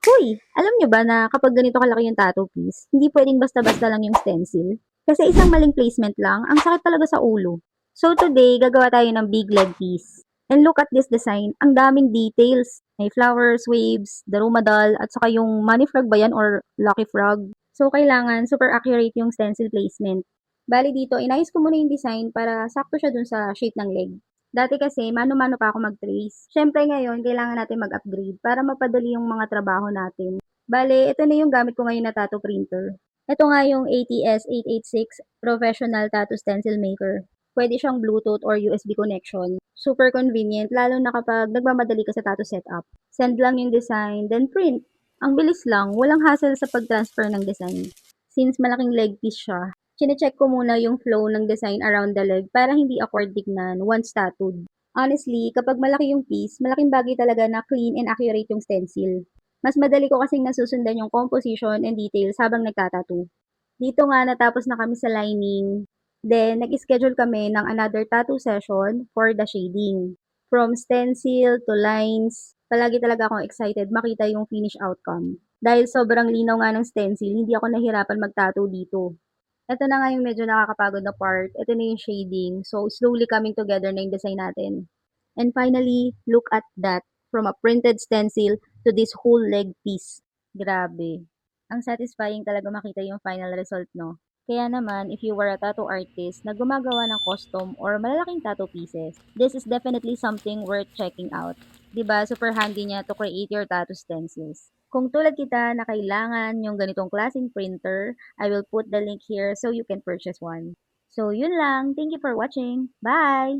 Hoy, alam nyo ba na kapag ganito kalaki yung tattoo piece, hindi pwedeng basta-basta lang yung stencil? Kasi isang maling placement lang, ang sakit talaga sa ulo. So today, gagawa tayo ng big leg piece. And look at this design, ang daming details. May flowers, waves, daruma doll, at saka yung money frog ba yan or lucky frog. So kailangan super accurate yung stencil placement. Bali dito, inayos ko muna yung design para sakto siya dun sa shape ng leg. Dati kasi, mano-mano pa ako mag-trace. Siyempre ngayon, kailangan natin mag-upgrade para mapadali yung mga trabaho natin. Bale, ito na yung gamit ko ngayon na tattoo printer. Ito nga yung ATS886 Professional Tattoo Stencil Maker. Pwede siyang Bluetooth or USB connection. Super convenient, lalo na kapag nagmamadali ka sa tattoo setup. Send lang yung design, then print. Ang bilis lang, walang hassle sa pag-transfer ng design. Since malaking leg piece siya, chine-check ko muna yung flow ng design around the leg para hindi awkward tignan once tattooed. Honestly, kapag malaki yung piece, malaking bagay talaga na clean and accurate yung stencil. Mas madali ko kasing nasusundan yung composition and details habang nagtatattoo. Dito nga natapos na kami sa lining. Then, nag-schedule kami ng another tattoo session for the shading. From stencil to lines, palagi talaga akong excited makita yung finished outcome. Dahil sobrang linaw nga ng stencil, hindi ako nahirapan mag-tattoo dito. Ito na nga yung medyo nakakapagod na part. Ito na yung shading. So, slowly coming together na yung design natin. And finally, look at that. From a printed stencil to this whole leg piece. Grabe. Ang satisfying talaga makita yung final result, no? Kaya naman, if you were a tattoo artist na gumagawa ng custom or malalaking tattoo pieces, this is definitely something worth checking out. 'Di ba? Super handy niya to create your tattoo stencils. Kung tulad kita na kailangan yung ganitong klaseng printer, I will put the link here so you can purchase one. So, yun lang. Thank you for watching. Bye!